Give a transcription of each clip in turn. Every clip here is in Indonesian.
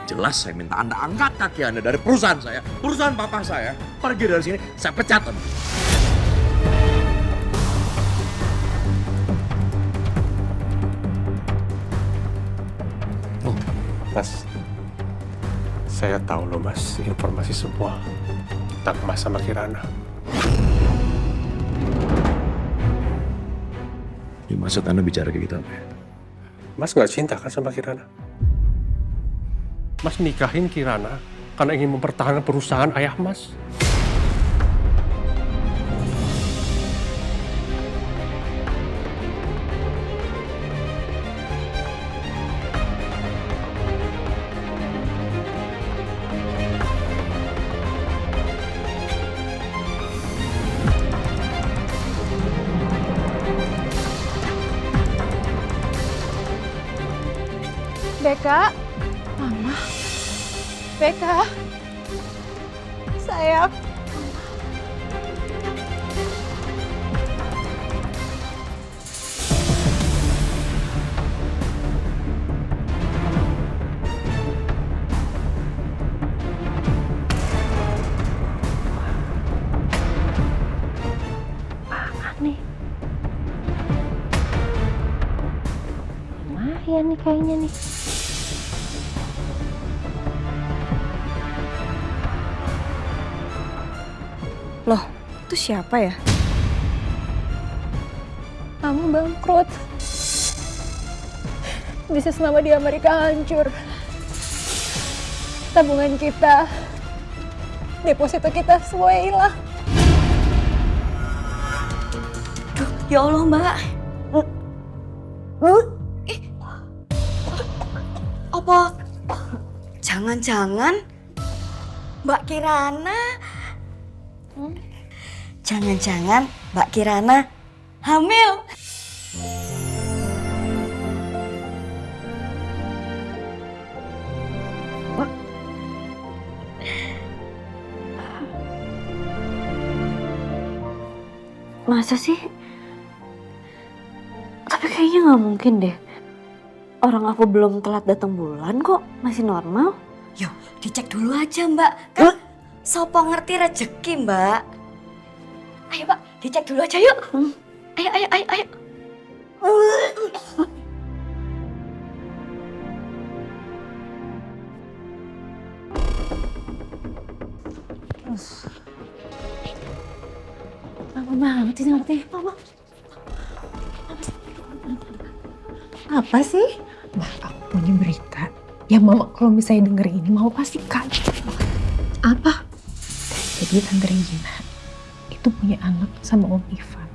Jelas saya minta Anda angkat kaki Anda dari perusahaan saya. Perusahaan papa saya. Pergi dari sini, saya pecat Anda. Mas, saya tahu loh Mas, informasi semua tentang Mas sama Kirana. Maksud Anda bicara kayak gitu apa ya? Mas nggak cinta kan sama Kirana? Mas nikahin Kirana karena ingin mempertahankan perusahaan ayah Mas. Beka, Mama, Beka, sayang. Apaan nih? Lumayan nih kayaknya nih. Loh, itu siapa ya? Kamu bangkrut. Bisnis Mama di Amerika hancur. Tabungan kita, deposito kita semua hilang. Duh, ya Allah Mbak. Apa jangan-jangan Mbak Kirana? Jangan-jangan Mbak Kirana hamil? Masa sih? Tapi kayaknya nggak mungkin deh. Orang aku belum telat datang bulan kok, masih normal. Yuk, dicek dulu aja Mbak. Kan sopo ngerti rezeki Mbak. Ayo Mbak, dicek dulu aja yuk. Ayo, ayo, ayo, ayo. Lama banget sih ngerti. Apa sih? Mbak, aku punya berita yang Mama kalau misalnya denger ini Mama pasti kaget. Apa? Jadi Tante Regina itu punya anak sama Om Ivan.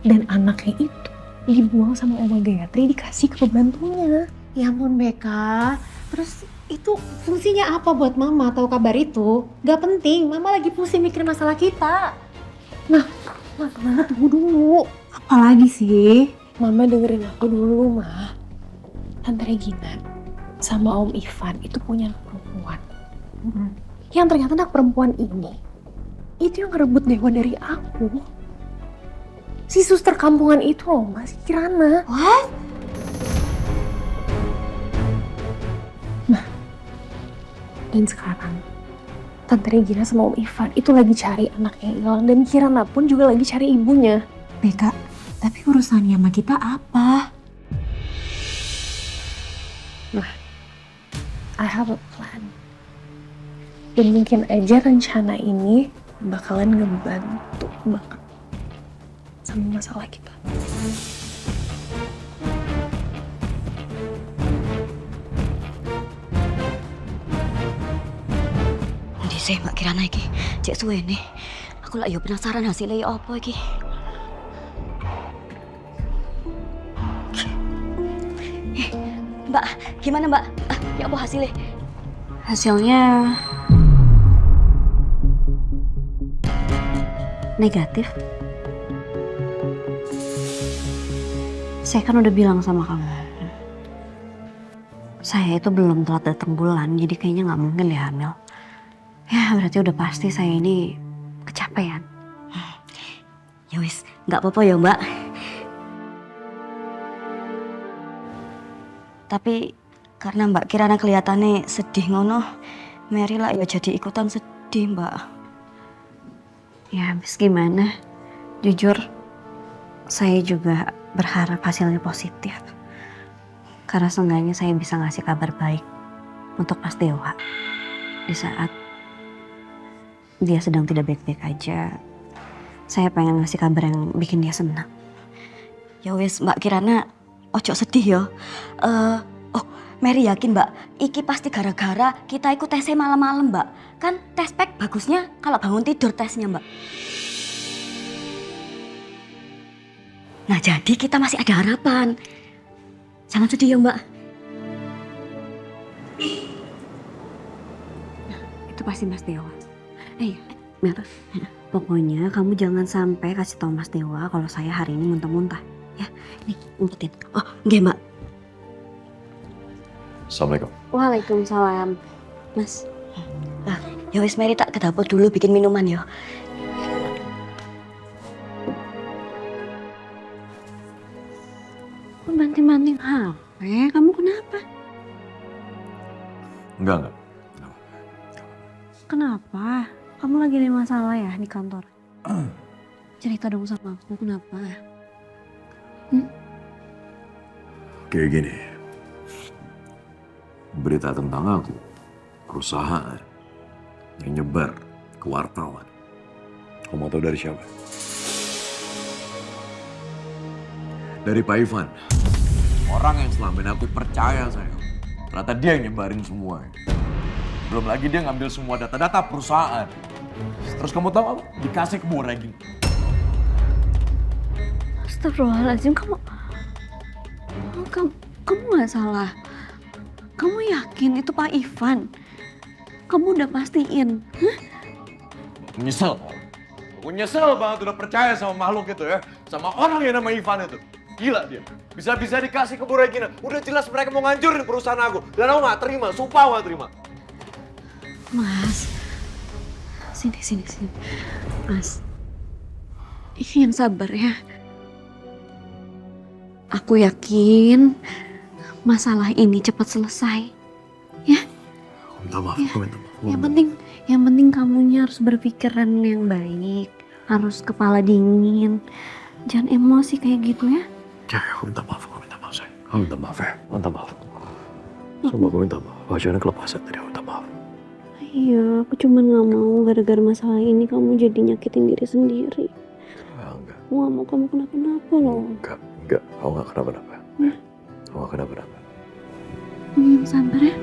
Dan anaknya itu dibuang sama Oma Gayatri dikasih ke pembantunya. Ya ampun Beka, terus itu fungsinya apa buat Mama tahu kabar itu? Gak penting, Mama lagi pusing mikir masalah kita. Nah, Mama tunggu dulu. Apalagi sih? Mama dengerin aku dulu, Ma. Tante Regina sama Om Ivan itu punya anak perempuan. Yang ternyata anak perempuan ini, itu yang ngerebut Dewa dari aku. Si suster kampungan itu loh, Ma, si Kirana. What? Nah, dan sekarang Tante Regina sama Om Ivan itu lagi cari anaknya hilang. Dan Kirana pun juga lagi cari ibunya. Beka, tapi urusannya sama kita apa? Nah, I have a plan. Dan mungkin aja rencana ini bakalan ngebantu banget sama masalah kita. Nanti saya Mbak Kirana iki, cek suwe nih. Aku lah yo penasaran hasilnya apa iki. Mbak, gimana Mbak? Ya apa hasilnya? Hasilnya negatif. Saya kan udah bilang sama kamu, saya itu belum telat datang bulan, jadi kayaknya nggak mungkin deh hamil. Ya berarti udah pasti saya ini kecapean. Ya wis, nggak apa-apa ya Mbak. Tapi Karena Mbak Kirana kelihatannya sedih ngono, Mary lah ya jadi ikutan sedih Mbak. Ya habis gimana? Jujur, saya juga berharap hasilnya positif. Karena seenggaknya saya bisa ngasih kabar baik untuk Mas Dewa. Di saat dia sedang tidak baik-baik aja, saya pengen ngasih kabar yang bikin dia senang. Ya wis Mbak Kirana, ojo sedih ya. Mary yakin Mbak, iki pasti gara-gara kita ikut tesnya malam-malam Mbak. Kan tes pack bagusnya kalau bangun tidur tesnya Mbak. Nah jadi kita masih ada harapan. Jangan sedih ya Mbak. Itu pasti Mas Dewa. Mer, pokoknya kamu jangan sampai kasih tahu Mas Dewa kalau saya hari ini muntah-muntah. Ya, nih umpetin. Oh enggak Mbak. Assalamualaikum. Waalaikumsalam, Mas. Ya wis Mary tak ke dapur dulu bikin minuman ya. Kok banting-banting HP? Kamu kenapa? Enggak. Kenapa? Kamu lagi ada masalah ya di kantor? Cerita dong sama aku, kenapa? Kayak gini. Berita tentang aku, perusahaan yang nyebar ke wartawan. Kamu mau tahu dari siapa? Dari Pak Ivan. Orang yang selama ini aku percaya sayang. Ternyata dia yang nyebarin semua. Belum lagi dia ngambil semua data-data perusahaan. Terus kamu tahu apa? Dikasih ke Bu Regi. Astagfirullahaladzim, kamu nggak salah. Kamu yakin itu Pak Ivan? Kamu udah pastiin? Nyesel. Aku nyesel banget udah percaya sama makhluk itu ya. Sama orang yang nama Ivan itu. Gila dia. Bisa-bisa dikasih ke Bu Regina. Udah jelas mereka mau ngancurin perusahaan aku. Dan aku gak terima, sumpah gak terima. Mas, sini. Mas, yang sabar ya. Aku yakin masalah ini cepat selesai. Ya. Minta maaf, Ya. aku minta maaf. Yang penting kamunya harus berpikiran yang baik, harus kepala dingin, jangan emosi kayak gitu ya. Ya, aku minta maaf sayang. Aku minta maaf ya, minta maaf. Sumpah aku minta maaf, wajahnya kelepasan tadi, aku minta maaf. Iya, aku cuma nggak mau gara-gara masalah ini kamu jadi nyakitin diri sendiri. Enggak, Aku nggak mau kamu kenapa-napa loh. enggak, aku gak kenapa-napa. Aku gak kenapa-napa. Sabar ya.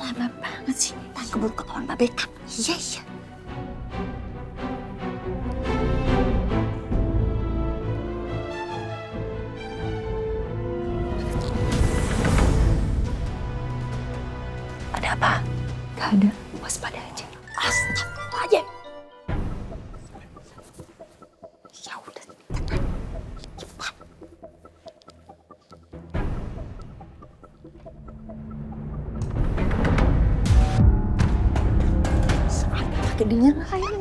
Lama banget sih. Tak keburu ketahuan Mbak Beka. Iya. Ada apa? Gak ada. Waspada aja. Astagfirullahaladzim. Ya udah. Cepat. Kedengeran kayak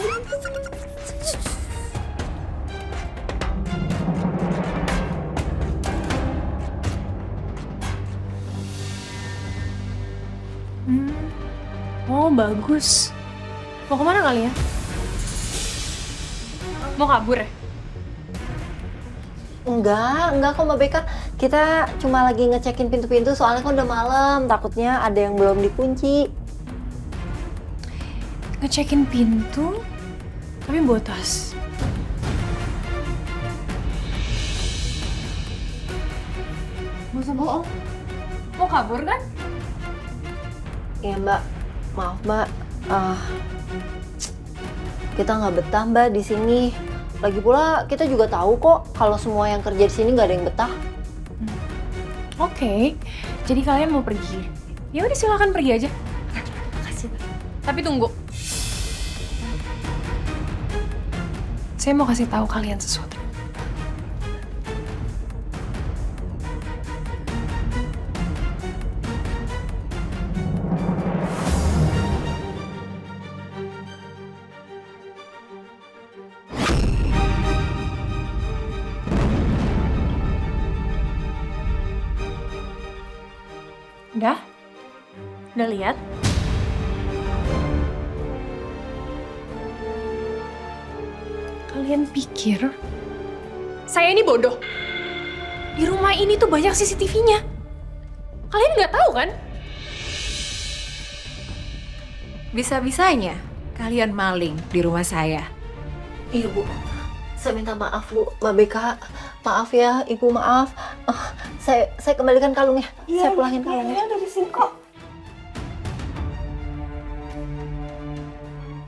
Oh bagus. Mau kemana kalian? Mau kabur ya? Enggak kok Mbak Beka. Kita cuma lagi ngecekin pintu-pintu soalnya kan udah malam. Takutnya ada yang belum dikunci. Ngecekin pintu, tapi bawa tas. Gak usah bohong. Mau kabur kan? Iya Mbak, maaf Mbak. Kita nggak betah Mbak di sini. Lagi pula kita juga tahu kok kalau semua yang kerja di sini nggak ada yang betah. Oke, jadi kalian mau pergi. Ya udah silakan pergi aja. Makasih. Tapi tunggu. Saya mau kasih tahu kalian sesuatu. Udah? Udah lihat? Kalian pikir saya ini bodoh? Di rumah ini tuh banyak CCTV-nya. Kalian nggak tahu kan? Bisa-bisanya kalian maling di rumah saya. Iya Bu, saya minta maaf Bu, Mbak Beka. Maaf ya Ibu, maaf. Saya kembalikan kalungnya. Saya pulangin kalungnya. Iya, udah di sini kok.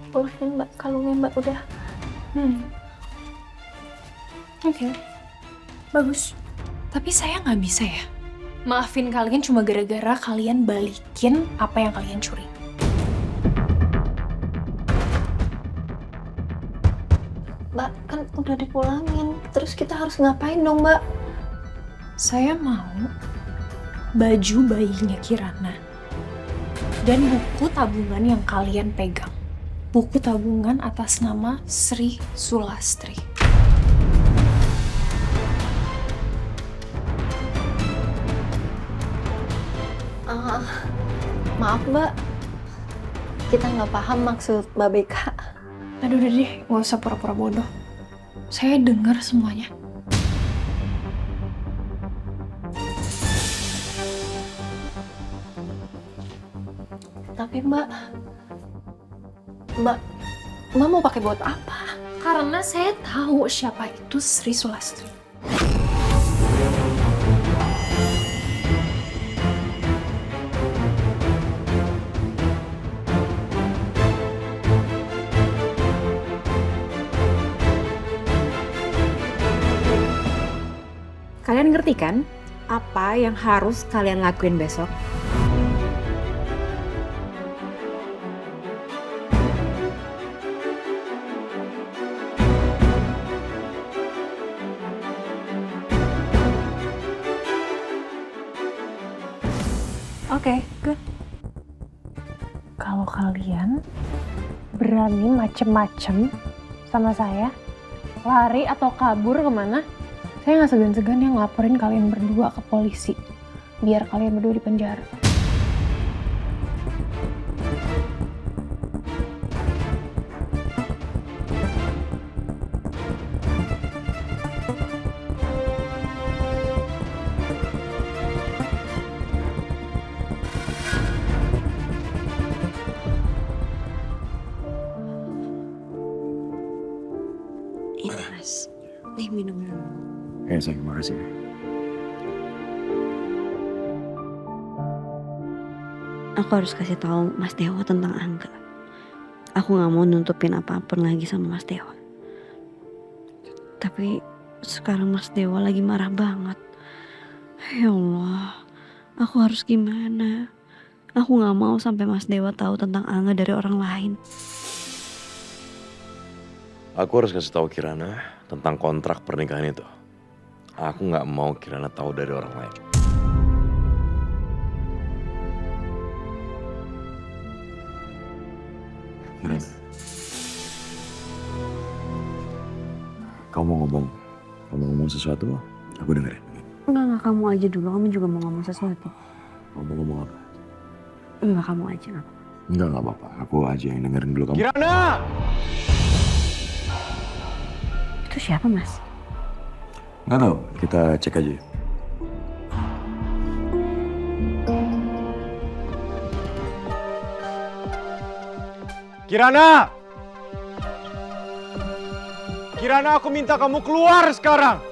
Pulangin Mbak kalungnya Mbak udah. Oke, bagus. Tapi saya nggak bisa ya maafin kalian cuma gara-gara kalian balikin apa yang kalian curi. Mbak kan udah dipulangin. Terus kita harus ngapain dong Mbak? Saya mau baju bayinya Kirana dan buku tabungan yang kalian pegang. Buku tabungan atas nama Sri Sulastri. Maaf Mbak, kita nggak paham maksud Mbak Beka. Aduh udah deh, nggak usah pura-pura bodoh. Saya dengar semuanya. Tapi Mbak mau pakai buat apa? Karena saya tahu siapa itu Sri Sulastri. Kalian ngerti kan apa yang harus kalian lakuin besok? Oke, good. Kalau kalian berani macem-macem sama saya, lari atau kabur kemana, saya nggak segan-segan yang ngelaporin kalian berdua ke polisi, biar kalian berdua di penjara. Ini Mas, nih minum dulu. Sayang, makasih. Aku harus kasih tahu Mas Dewa tentang Angga. Aku nggak mau nutupin apapun lagi sama Mas Dewa. Tapi sekarang Mas Dewa lagi marah banget. Ya Allah, aku harus gimana? Aku nggak mau sampai Mas Dewa tahu tentang Angga dari orang lain. Aku harus kasih tahu Kirana tentang kontrak pernikahan itu. Aku nggak mau Kirana tahu dari orang lain. Kirana, kamu mau ngomong sesuatu? Aku dengerin. Enggak, kamu aja dulu. Kamu juga mau ngomong sesuatu. Kamu mau ngomong apa? Enggak, kamu aja. Enggak apa-apa. Aku aja yang dengerin dulu kamu. Kirana! Itu siapa, Mas? Nggak tahu, kita cek aja. Kirana! Kirana, aku minta kamu keluar sekarang!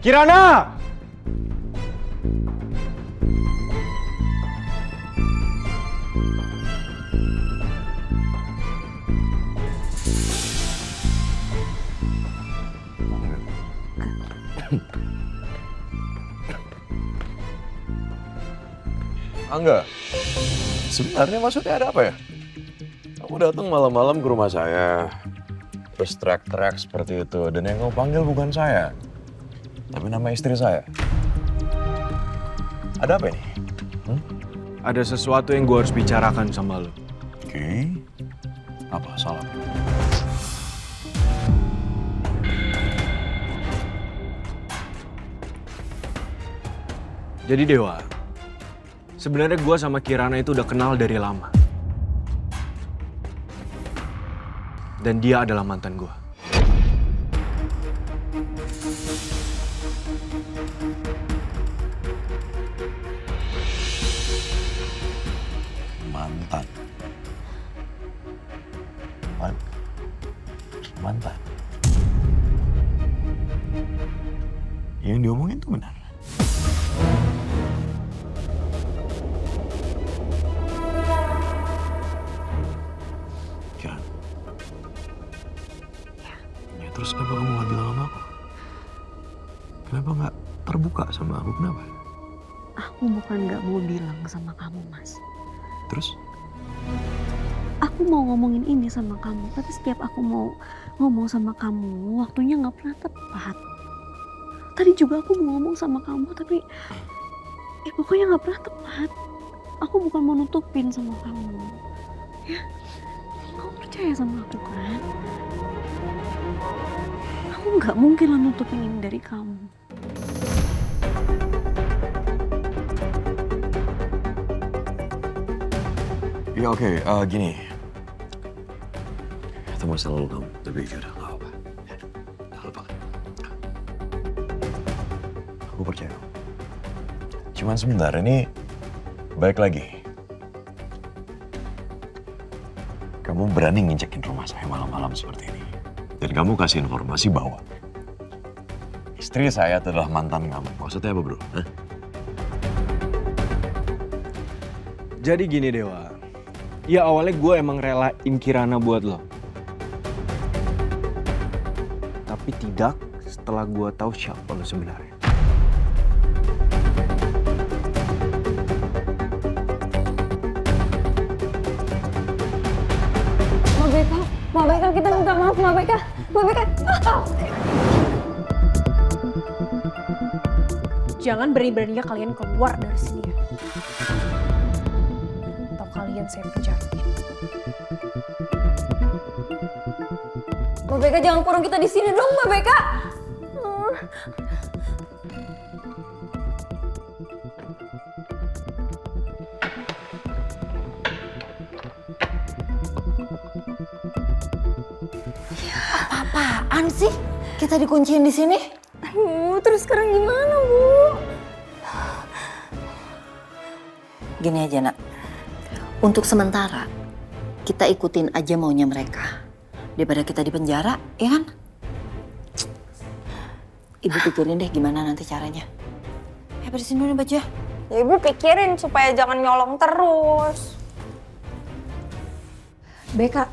Kirana! Angga, sebenarnya maksudnya ada apa ya? Kamu datang malam-malam ke rumah saya, terus teriak-teriak seperti itu. Dan yang kamu panggil bukan saya, tapi nama istri saya. Ada apa ini? Ada sesuatu yang gue harus bicarakan sama lo. Oke. Apa salah? Jadi Dewa, sebenarnya gue sama Kirana itu udah kenal dari lama. Dan dia adalah mantan gue. Mantan. Mantan. Yang diomongin tuh benar. Kiran. Ya terus kenapa kamu gak bilang sama aku? Kenapa gak terbuka sama aku? Kenapa? Aku bukan gak mau bilang sama kamu, Mas. Terus? Aku mau ngomongin ini sama kamu, tapi setiap aku mau ngomong sama kamu, waktunya gak pernah tepat. Tadi juga aku mau ngomong sama kamu, tapi pokoknya gak pernah tepat. Aku bukan mau nutupin sama kamu. Ya, kamu percaya sama aku kan? Aku gak mungkin lah nutupin ini dari kamu. Ya oke, gini. Itu masalah lu kamu, tapi yaudah gak apa-apa. Jangan lupa. Aku percaya. Cuman sebentar, ini balik lagi. Kamu berani nginjekin rumah saya malam-malam seperti ini. Dan kamu kasih informasi bahwa istri saya adalah mantan kamu. Maksudnya apa, bro? Hah? Jadi gini Dewa, ya awalnya gue emang relain Kirana buat lo. Tapi tidak setelah gue tahu siapa lo sebenarnya. Mbak Beka, kita minta maaf Mbak Beka. Mbak Beka. Jangan berani-beraninya kalian keluar dari sini ya. Atau kalian saya pecat. Mbak Beka jangan kurung kita di sini dong Mbak Beka. Apaan sih? Kita dikunciin di sini? Terus sekarang gimana Bu? Gini aja nak, untuk sementara kita ikutin aja maunya mereka daripada kita di penjara, ya kan? Ibu pikirin deh gimana nanti caranya. Beresin dulu nih baju ya. Ya Ibu pikirin supaya jangan nyolong terus. Beka,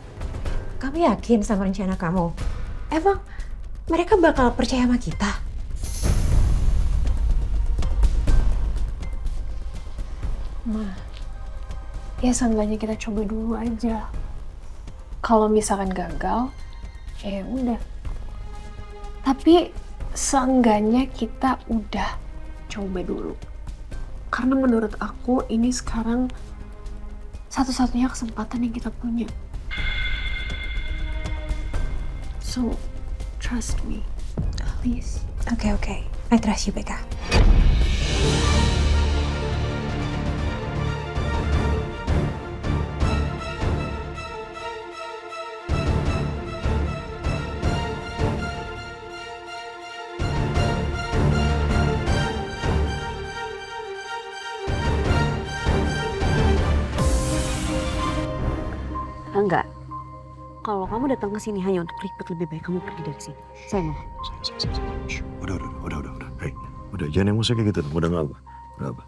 kamu yakin sama rencana kamu? Emang mereka bakal percaya sama kita? Ma, ya seenggaknya kita coba dulu aja. Kalau misalkan gagal, ya udah. Tapi seenggaknya kita udah coba dulu. Karena menurut aku ini sekarang satu-satunya kesempatan yang kita punya. So, trust me, please. Oke. I trust you, Beka. Enggak. Kalau kamu datang ke sini hanya untuk ribet, lebih baik kamu pergi dari sini. Saya mau. Shh, udah. Hey, udah jangan emosi kayak gitu. Udah nggak apa. Udah apa.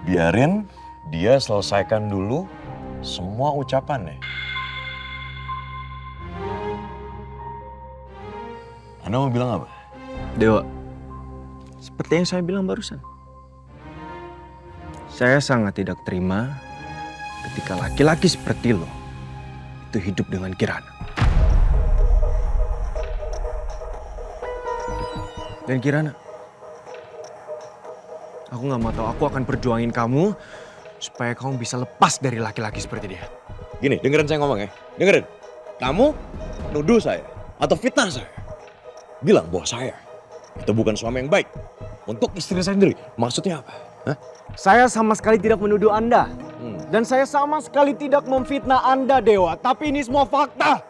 Biarin dia selesaikan dulu semua ucapannya. Anda mau bilang apa? Dewa, seperti yang saya bilang barusan. Saya sangat tidak terima ketika laki-laki seperti lo itu hidup dengan Kirana. Dan Kirana, aku gak mau tahu, aku akan perjuangin kamu supaya kamu bisa lepas dari laki-laki seperti dia. Gini, dengerin saya ngomong ya. Dengerin. Kamu nuduh saya atau fitnah saya. Bilang bahwa saya itu bukan suami yang baik untuk istri saya sendiri. Maksudnya apa? Hah? Saya sama sekali tidak menuduh Anda. Dan saya sama sekali tidak memfitnah Anda, Dewa. Tapi ini semua fakta.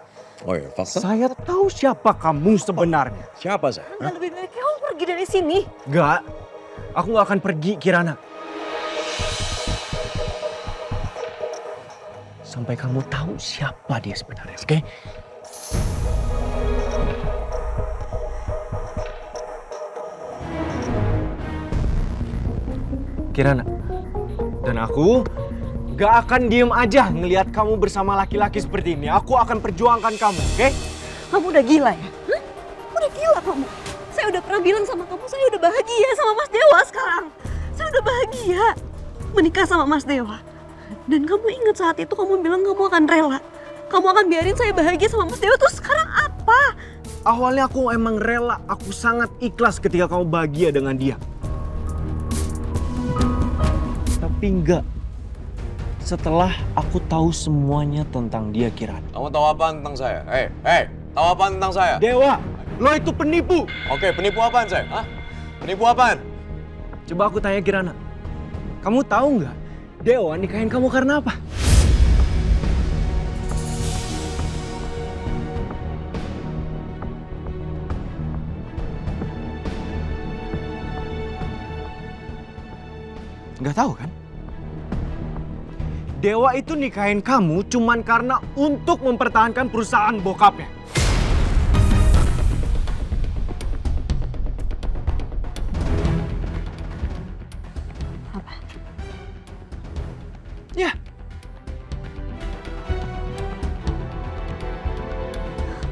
Oh iya, fakta? Saya tahu siapa kamu sebenarnya. Siapa saya? Hah? Lebih baik kamu pergi dari sini. Gak, aku gak akan pergi, Kirana. Sampai kamu tahu siapa dia sebenarnya, oke? Kirana, dan aku gak akan diem aja ngelihat kamu bersama laki-laki seperti ini. Aku akan perjuangkan kamu, oke? Kamu udah gila ya? Hah? Udah gila kamu. Saya udah pernah bilang sama kamu, saya udah bahagia sama Mas Dewa sekarang. Saya udah bahagia menikah sama Mas Dewa. Dan kamu ingat saat itu kamu bilang kamu akan rela. Kamu akan biarin saya bahagia sama Mas Dewa, terus sekarang apa? Awalnya aku emang rela, aku sangat ikhlas ketika kamu bahagia dengan dia. Tapi enggak. Setelah aku tahu semuanya tentang dia, Kirana. Kamu tahu apa tentang saya? Hei, tahu apa tentang saya? Dewa, lo itu penipu. Oke, penipu apaan saya? Hah? Penipu apaan? Coba aku tanya Kirana. Kamu tahu nggak Dewa nikahin kamu karena apa? Nggak tahu kan? Dewa itu nikahin kamu cuman karena untuk mempertahankan perusahaan bokapnya. Apa? Ya.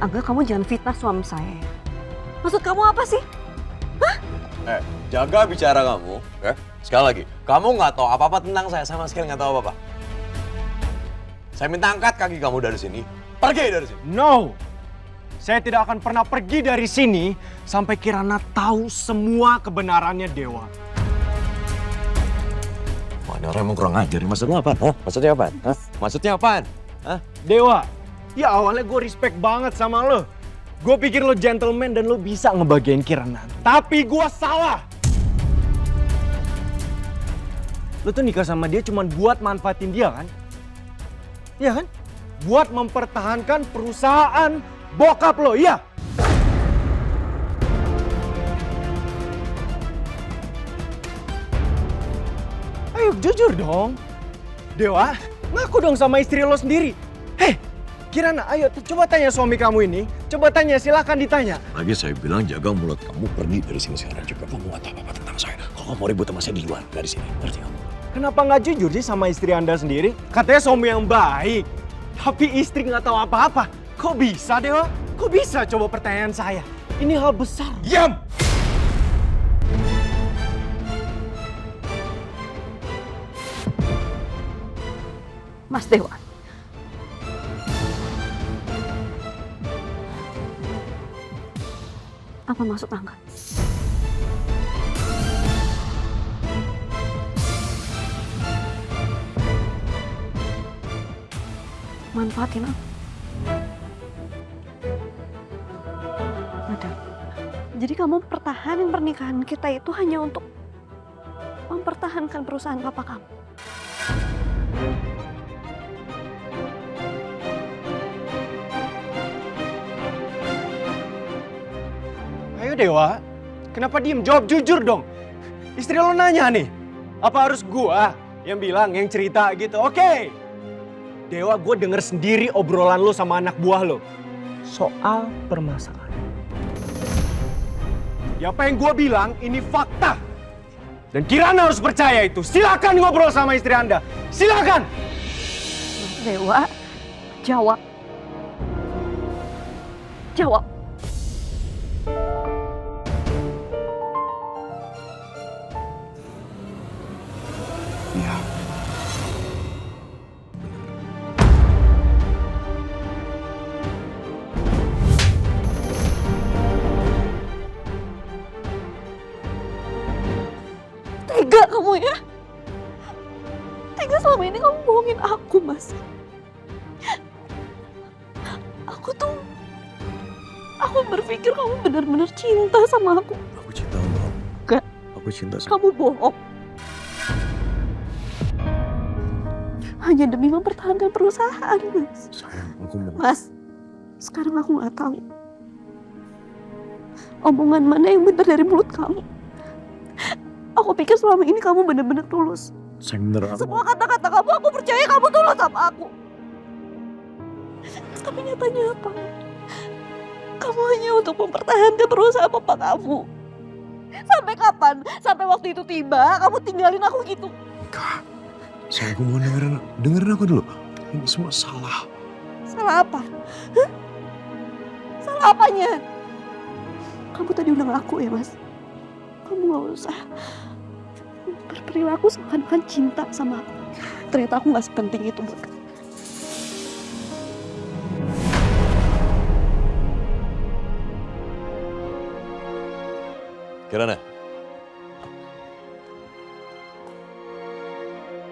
Angga, kamu jangan fitnah suami saya. Maksud kamu apa sih? Jaga bicara kamu, ya. Sekali lagi, kamu nggak tahu apa-apa tentang saya, sama sekali nggak tahu apa-apa. Saya minta angkat kaki kamu dari sini, pergi dari sini. No, saya tidak akan pernah pergi dari sini sampai Kirana tahu semua kebenarannya, Dewa. Wah, ini orang emang kurang ajar. Maksudnya apa? Hah? Maksudnya apa? Hah? Maksudnya apaan? Hah? Dewa, ya awalnya gue respect banget sama lo. Gue pikir lo gentleman dan lo bisa ngebagiin Kirana. Tapi gue salah. Lo tuh nikah sama dia cuma buat manfaatin dia kan? Iya kan? Buat mempertahankan perusahaan bokap lo, iya? Ayo jujur dong. Dewa, ngaku dong sama istri lo sendiri. Hei, Kirana, ayo coba tanya suami kamu ini. Coba tanya, silakan ditanya. Lagi saya bilang jaga mulut kamu, pergi dari sini sekarang juga. Kamu nggak tahu apa-apa tentang saya. Kalau kamu mau ribut sama saya di luar, dari sini. Ngerti kamu? Kenapa nggak jujur sih sama istri Anda sendiri? Katanya suami yang baik. Tapi istri nggak tahu apa-apa. Kok bisa, Dewa? Kok bisa? Coba pertanyaan saya. Ini hal besar. Diam! Mas Dewa. Apa maksud Angga? Manfaatin aku. Madam, jadi kamu pertahanin pernikahan kita itu hanya untuk mempertahankan perusahaan papa kamu. Ayo Dewa, kenapa diem? Jawab jujur dong. Istri lo nanya nih, apa harus gua yang bilang, yang cerita gitu? Oke. Dewa, gue denger sendiri obrolan lo sama anak buah lo soal permasalahan. Ya apa yang gue bilang ini fakta. Dan Kirana harus percaya itu. Silakan ngobrol sama istri Anda. Silakan. Mas Dewa, jawab. Jawab. Iya. ninggalin aku, Mas. Aku berpikir kamu benar-benar cinta sama aku. Aku cinta sama kamu. Enggak. Aku cinta sama Kamu bohong. Hanya demi mempertahankan perusahaan, Mas. sayang. Aku mau. Mas, sekarang aku nggak tahu omongan mana yang benar dari mulut kamu. Aku pikir selama ini kamu benar-benar tulus. Sayang bener aku. Semua kata-kata kamu, aku percaya kamu tulus sama aku. Tapi nyatanya apa? Kamu hanya untuk mempertahankan perusahaan papa kamu. Sampai kapan? Sampai waktu itu tiba, kamu tinggalin aku gitu. Kak, sayang aku mau dengerin aku dulu. Ini semua salah. Salah apa? Hah? Salah apanya? Kamu tadi undang aku ya, Mas? Kamu gak usah berperilaku seakan-akan cinta sama aku. Ternyata aku gak sepenting itu buat kamu. Kirana.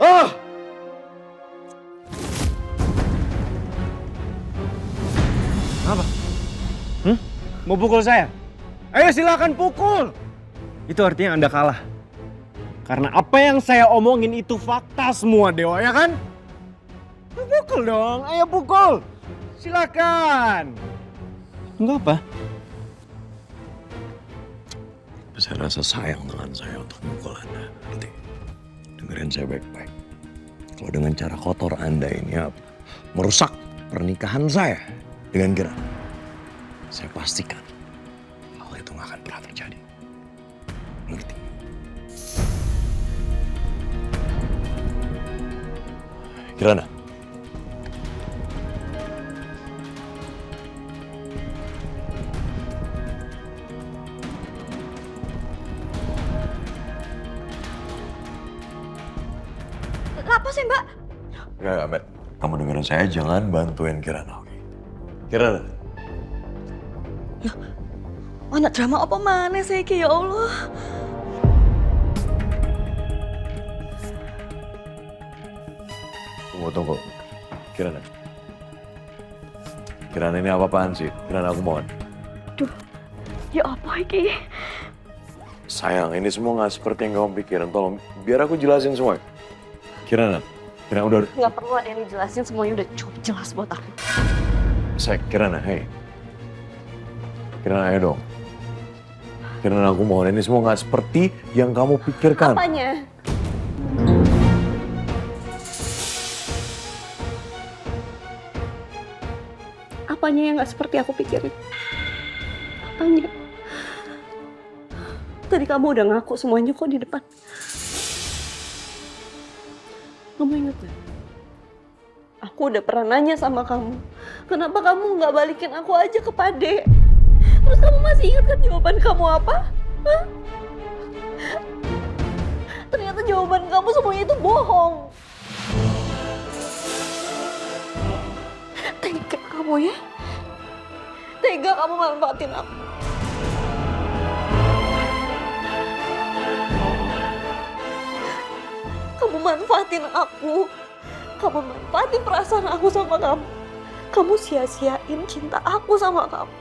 Ah! Apa? Mau pukul saya? Ayo silakan pukul. Itu artinya Anda kalah. Karena apa yang saya omongin itu fakta semua, Dewa, ya kan? Pukul dong, ayo pukul. Silakan. Enggak apa? Saya rasa sayang dengan saya untuk memukul Anda. Nanti dengerin saya baik-baik. Kalau dengan cara kotor Anda ini merusak pernikahan saya dengan Kirana, saya pastikan hal itu nggak akan pernah terjadi. Ngerti? Kirana. Apa sih, Mbak? Enggak, Mbak. Kamu dengerin saya, jangan bantuin Kirana, oke? Kirana. Anak drama apa mana sih, ya Allah? Tunggu. Kirana. Kirana ini apa-apaan sih? Kirana, aku mohon. Duh, ya apa ini? Sayang, ini semua nggak seperti yang kamu pikirin. Tolong, biar aku jelasin semua. Kirana udah. Nggak perlu ada yang dijelasin, semuanya udah cukup jelas buat aku. Kirana, hey. Kirana, ayo dong. Kirana, aku mohon, ini semua nggak seperti yang kamu pikirkan. Apanya? Apanya yang nggak seperti aku pikirin? Apanya? Tadi kamu udah ngaku semuanya kok di depan. Kamu ingat gak? Aku udah pernah nanya sama kamu. Kenapa kamu nggak balikin aku aja ke Pade? Terus kamu masih ingat kan jawaban kamu apa? Hah? Ternyata jawaban kamu semuanya itu bohong. Tega kamu ya? Tega kamu manfaatin aku. Kamu manfaatin aku. Kamu manfaatin perasaan aku sama kamu. Kamu sia-siain cinta aku sama kamu.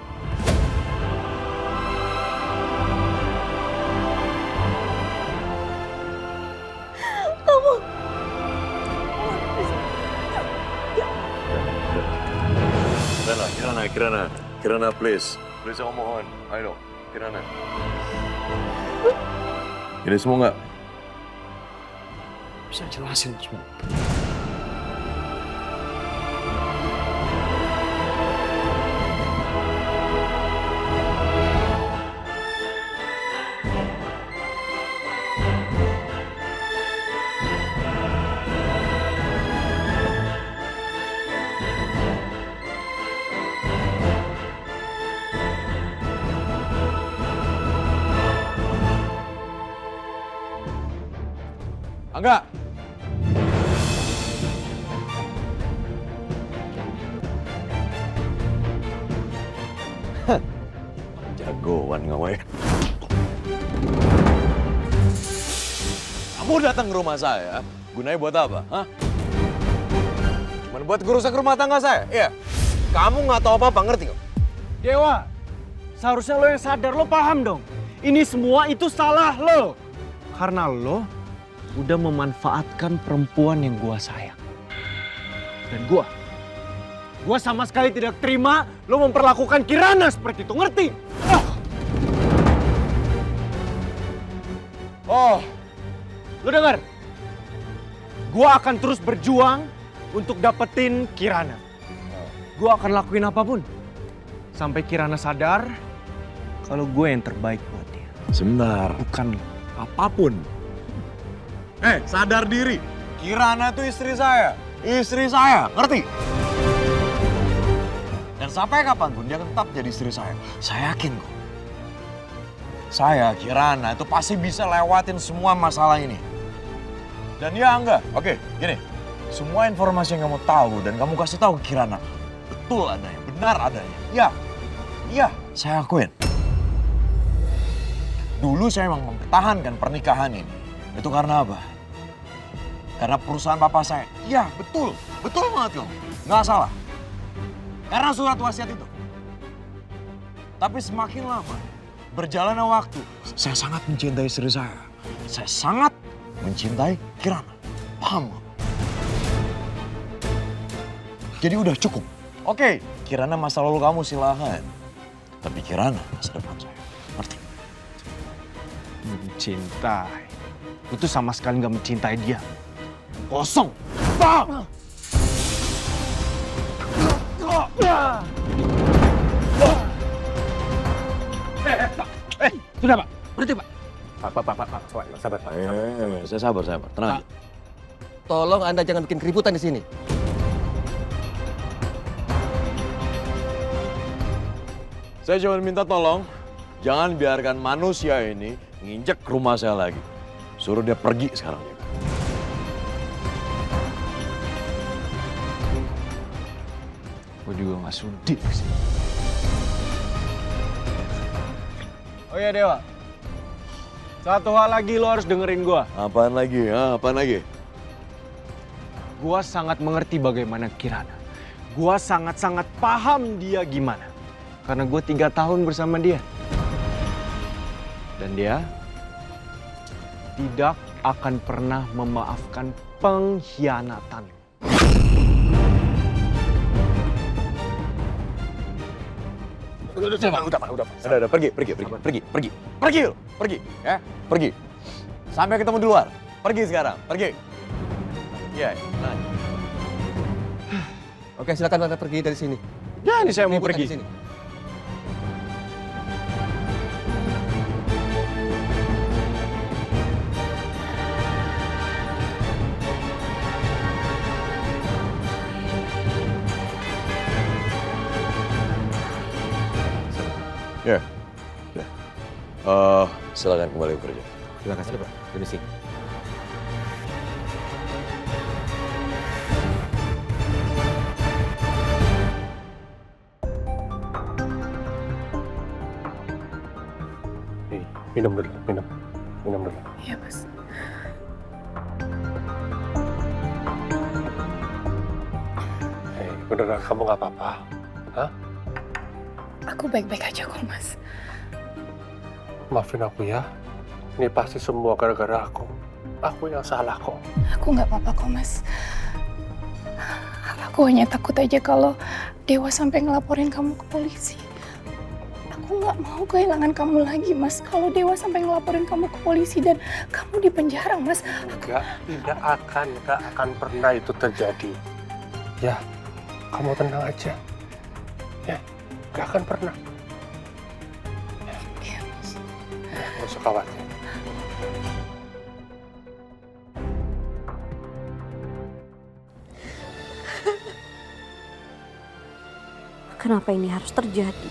Kamu... Kirana, please. Please, aku mohon. Ayo dong, Kirana. Ini semua nggak bisa jelasin semua. Angga! Jagoan ngawai. Kamu datang ke rumah saya, gunanya buat apa? Hah? buat ngerusak rumah tangga saya. Iya. Kamu nggak tahu apa-apa, ngerti nggak? Dewa, seharusnya lo yang sadar, lo paham dong. Ini semua itu salah lo. Karena lo udah memanfaatkan perempuan yang gua sayang. Dan gua sama sekali tidak terima lo memperlakukan Kirana seperti itu, ngerti? Oh, lo dengar? Gua akan terus berjuang untuk dapetin Kirana. Gua akan lakuin apapun sampai Kirana sadar kalau gue yang terbaik buat dia. Sebentar. Bukan lo. Apapun. Sadar diri. Kirana itu istri saya. Istri saya, ngerti? Dan sampai kapanpun dia akan tetap jadi istri saya. Saya yakin kok. Saya, Kirana, itu pasti bisa lewatin semua masalah ini. Dan ya enggak. Oke, gini. Semua informasi yang kamu tahu dan kamu kasih tahu ke Kirana. Betul adanya, benar adanya. Iya, saya akuin. Dulu saya memang mempertahankan pernikahan ini. Itu karena apa? Karena perusahaan papa saya. Iya, betul banget kamu. Nggak salah. Karena surat wasiat itu. Tapi semakin lama, berjalannya waktu, saya sangat mencintai istri saya. Saya sangat mencintai Kirana. Paham nggak? Jadi udah cukup. Oke, Kirana masa lalu kamu silahkan. Tapi Kirana masa depan saya. Ngerti? Mencintai. Lu tuh sama sekali gak mencintai dia. Kosong. Bang! Sudah Pak. Berhenti Pak. Pak, sabar. Saya sabar. Tenang aja. Tolong Anda jangan bikin keributan di sini. Saya cuma minta tolong, jangan biarkan manusia ini nginjek rumah saya lagi. Suruh dia pergi sekarang juga. Gue juga gak sudi sih. Oh iya Dewa. Satu hal lagi lo harus dengerin gue. Apaan lagi? Gua sangat mengerti bagaimana Kirana. Gua sangat-sangat paham dia gimana. Karena gue 3 tahun bersama dia. Dan dia tidak akan pernah memaafkan pengkhianatan. Udah, pergi, ya, pergi. Sampai ketemu di luar, pergi sekarang, pergi. Iya, nah. Oke, silakan Anda pergi dari sini. Ya, ini saya mau Keributan pergi. di sini. Ya. Silakan kembali bekerja. Terima kasih Pak. Permisi. Minum dulu. Iya, Mas. Beneran kamu gak apa-apa? Hah? Aku baik-baik aja kok, Mas. Maafin aku ya. Ini pasti semua gara-gara aku. Aku yang salah kok. Aku nggak apa-apa kok, Mas. Aku hanya takut aja kalau Dewa sampai ngelaporin kamu ke polisi. Aku nggak mau kehilangan kamu lagi, Mas. Kalau Dewa sampai ngelaporin kamu ke polisi dan kamu di penjara, Mas. Tidak akan pernah itu terjadi. Ya, kamu tenang aja. Ya, gak akan pernah. Iya, Mas. Gak usah khawatir. Kenapa ini harus terjadi?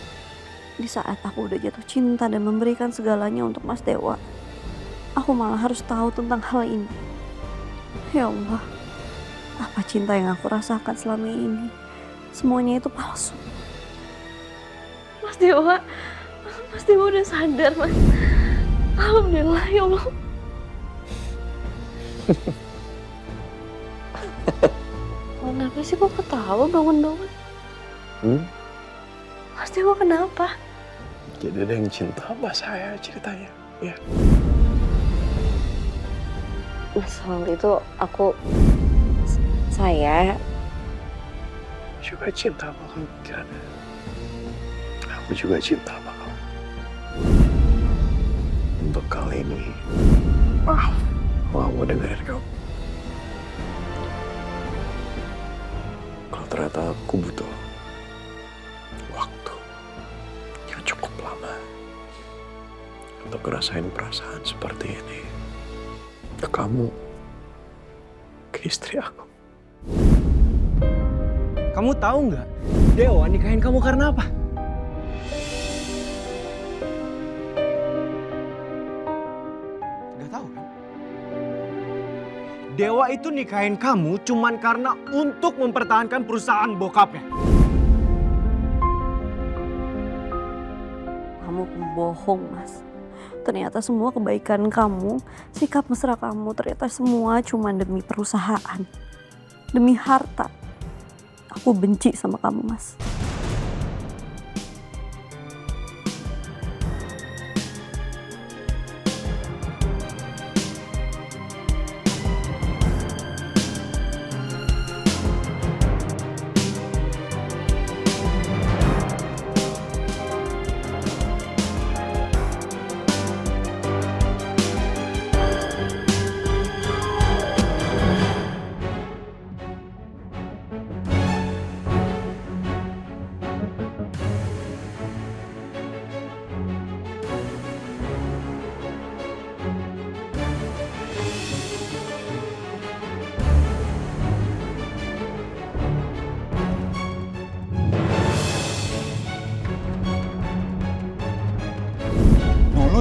Di saat aku udah jatuh cinta dan memberikan segalanya untuk Mas Dewa, aku malah harus tahu tentang hal ini. Ya Allah, apa cinta yang aku rasakan selama ini? Semuanya itu palsu. Mas Dewa udah sadar, Mas. Alhamdulillah, ya Allah. Kenapa sih kok ketawa bangun-bangun? Mas Dewa kenapa? Jadi ada yang cinta sama saya ceritanya. Ya. Soal itu saya Juga cinta sama kamu, Kirana. Aku juga cinta sama kamu. Untuk kali ini, mau dengerin kamu. Kalau ternyata aku butuh waktu yang cukup lama untuk ngerasain perasaan seperti ini ke kamu, ke istri aku. Kamu tahu nggak, Dewa nikahin kamu karena apa? Nggak tahu kan? Dewa itu nikahin kamu cuman karena untuk mempertahankan perusahaan bokapnya. kamu pembohong, Mas. Ternyata semua kebaikan kamu, sikap mesra kamu, ternyata semua cuma demi perusahaan. Demi harta. Aku benci sama kamu, Mas.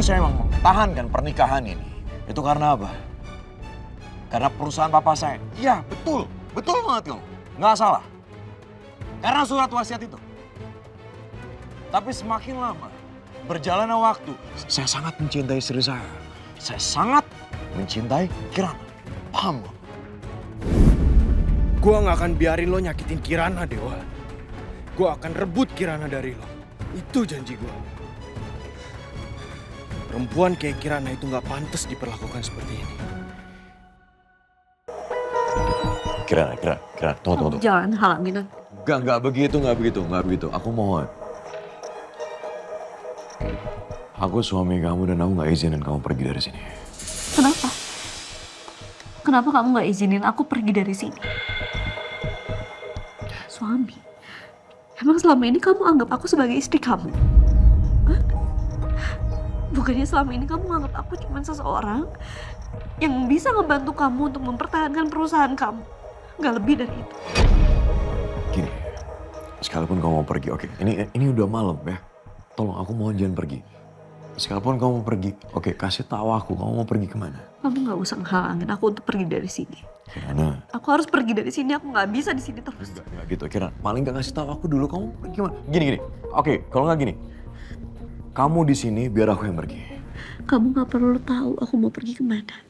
Dulu saya memang mempertahankan pernikahan ini. Itu karena apa? Karena perusahaan papa saya. Iya, betul. Betul banget kamu. Nggak salah. Karena surat wasiat itu. Tapi semakin lama, berjalannya waktu, saya sangat mencintai istri saya. Saya sangat mencintai Kirana. Paham nggak? Gua nggak akan biarin lo nyakitin Kirana, Dewa. Gua akan rebut Kirana dari lo. Itu janji gua. Perempuan kayak Kirana itu nggak pantas diperlakukan seperti ini. Kirana, tunggu. Jangan halangin aku. Nggak begitu. Aku mohon. Aku suami kamu dan aku nggak izinin kamu pergi dari sini. Kenapa? Kenapa kamu nggak izinin aku pergi dari sini? Suami? Emang selama ini kamu anggap aku sebagai istri kamu? Hah? Bukannya selama ini kamu anggap aku cuma seseorang yang bisa ngebantu kamu untuk mempertahankan perusahaan kamu? Nggak lebih dari itu. Gini, sekalipun kamu mau pergi, oke. Ini udah malam ya. Tolong aku mohon jangan pergi. Sekalipun kamu mau pergi, oke, kasih tahu aku kamu mau pergi kemana. Kamu nggak usah ngehalangin aku untuk pergi dari sini. Kirana. Aku harus pergi dari sini. Aku nggak bisa di sini terus. Nggak gitu, Kirana. Paling nggak kasih tahu aku dulu kamu mau pergi kemana. Gini. Oke, kalau nggak gini, kamu di sini biar aku yang pergi. Kamu nggak perlu tahu aku mau pergi kemana.